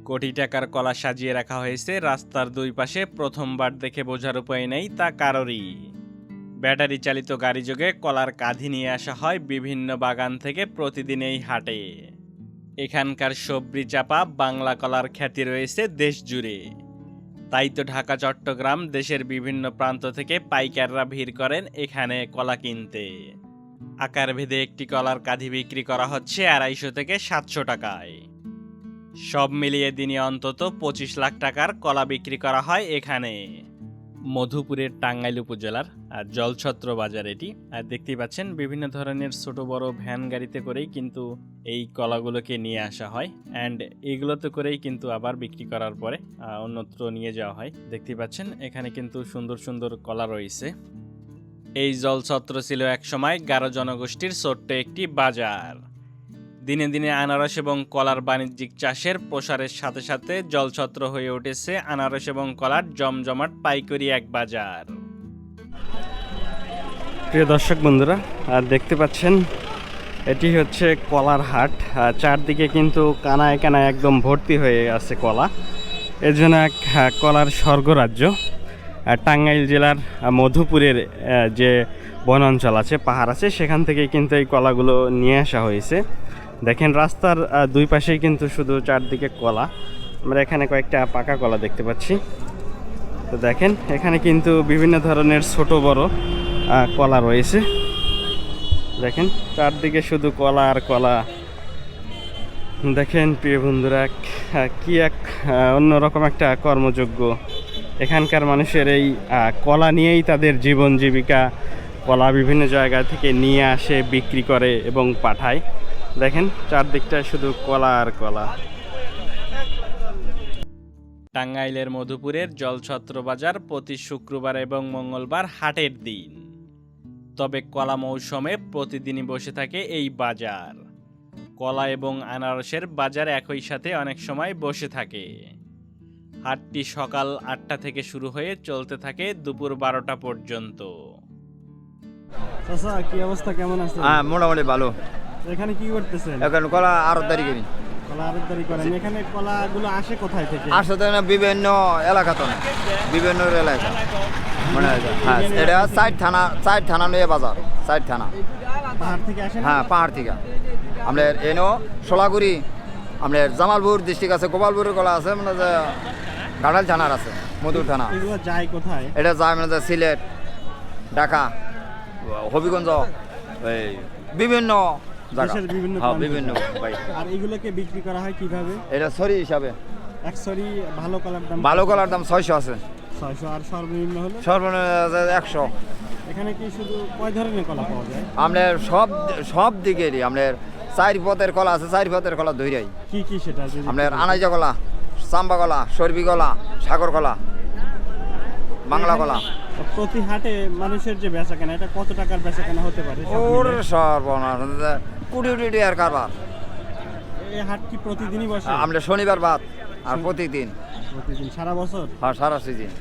কোটি টাকার কলা সাজিয়ে রাখা হয়েছে রাস্তার দুই পাশে। প্রথমবার দেখে বোঝার উপায় নেই তা কারোরই। ব্যাটারি চালিত গাড়ি যোগে কলার কাঁধি নিয়ে আসা হয় বিভিন্ন বাগান থেকে প্রতিদিন এই হাটে। এখানকার সবজি চাপা বাংলা কলার খ্যাতি রয়েছে দেশ জুড়ে। তাই তো ঢাকা চট্টগ্রাম দেশের বিভিন্ন প্রান্ত থেকে পাইকাররা ভিড় করেন এখানে কলা কিনতে। আকার ভেদে একটি কলার কাঁধি বিক্রি করা হচ্ছে 250 থেকে 700 টাকায়। সব মিলিয়ে দিনে অন্তত 25 লাখ টাকার কলা বিক্রি করা হয় এখানে। মধুপুরের টাঙ্গাইল উপজেলার জলছত্র বাজার এটি। আর দেখতেই পাচ্ছেন বিভিন্ন ধরনের ছোট বড় ভ্যান গাড়িতে করেই কিন্তু এই কলাগুলোকে নিয়ে আসা হয়, অ্যান্ড এইগুলোতে করেই কিন্তু আবার বিক্রি করার পরে অন্যত্র নিয়ে যাওয়া হয়। দেখতেই পাচ্ছেন এখানে কিন্তু সুন্দর সুন্দর কলা রয়েছে। এই জলছত্র ছিল একসময় গারো জনগোষ্ঠীর ছোট্ট একটি বাজার। দিনে দিনে আনারস এবং কলার বাণিজ্যিক চাষের প্রসারের সাথে সাথে জলছত্র হয়ে উঠেছে আনারস এবং কলার জমজমাট পাইকারি এক বাজার। প্রিয় দর্শক বন্ধুরা, দেখতে পাচ্ছেন এটি হচ্ছে কলার হাট। চারদিকে কিন্তু কানায় কানায় একদম ভর্তি হয়ে আছে কলা। এর জন্য এক কলার স্বর্গরাজ্য। টাঙ্গাইল জেলার মধুপুরের যে বনাঞ্চল আছে, পাহাড় আছে, সেখান থেকে কিন্তু এই কলাগুলো নিয়ে আসা হয়েছে। দেখেন রাস্তার দুই পাশেই কিন্তু শুধু চারদিকে কলা। আমরা এখানে কয়েকটা পাকা কলা দেখতে পাচ্ছি। তো দেখেন এখানে কিন্তু বিভিন্ন ধরনের ছোট বড় কলা রয়েছে। দেখেন চারদিকে শুধু কলা আর কলা। দেখেন প্রিয় বন্ধুরা, কি এক অন্যরকম একটা কর্মযোগ্য। এখানকার মানুষের এই কলা নিয়েই তাদের জীবন জীবিকা। কলা বিভিন্ন জায়গা থেকে নিয়ে আসে, বিক্রি করে এবং পাঠায়। দেখেন চারদিকটা শুধু কলা আর কলা। টাঙ্গাইলের মধুপুরের জলছত্র বাজার প্রতি শুক্রবার এবং মঙ্গলবার হাটের দিন। তবে কলা মৌসুমে প্রতিদিনই বসে থাকে এই বাজার। কলা এবং আনারসের বাজার একই সাথে অনেক সময় বসে থাকে। হাটটি সকাল 8টা থেকে শুরু হয়ে চলতে থাকে দুপুর 12টা পর্যন্ত। চাচা, কি অবস্থা, কেমন আছেন? মোটামুটি ভালো। এখানে কি করতেছেন? এখন কলা আড়তদারি করি। কলা আড়তদারি করেন। এখানে কলাগুলো আসে কোথায় থেকে? আসলে না বিভিন্ন এলাকা তো না, বিভিন্ন এলাকা মানে হ্যাঁ, এটা চার থানা নিয়ে বাজার, 4 থানা। পাহাড় থেকে আসে? হ্যাঁ, পাহাড় থেকে। আপনার এনো সোলাগুড়ি, আপনার জামালপুর ডিস্ট্রিক্ট আছে, গোপালপুরের কলা আছে, মানে যে গাড়াল থানার আছে, মধুর থানা। এগুলো যায় কোথায়? এটা যায় মানে যে সিলেট, ঢাকা, হবিগঞ্জ, এই বিভিন্ন দেশের বিভিন্ন হ্যাঁ, প্রান্তে বিভিন্ন যায়। ভাই। আর এগুলোকে বিক্রি করা হয় কিভাবে? এটা সরি হিসাবে। এক সরি ভালো কলার দাম? ভালো কলার দাম 600 আছে, 600। আর সর্বনিম্ন হলো? সর্বনিম্ন 100। এখানে কি শুধু কয় ধরনের কলা পাওয়া যায়? আপনার সব দিকেরই আপনার 4 পথের কলা আছে, 4 পথের কলা ধইরাই। কি কি সেটা? আপনার আনাইজা কলা, চাম্বা কলা, সরবি কলা, সাগর কলা, বাংলা কলা। প্রতি হাটে মানুষের যে বেচাকেনা, এটা কত টাকার বেচাকেনা হতে পারে? ওর সর্বনাশ, কোটি কোটি আর কারবার। এই হাট কি প্রতিদিনই বসে? আমরা শনিবার বাদ আর প্রতিদিন প্রতিদিন সারা বছর? হ্যাঁ, সারা সিজন।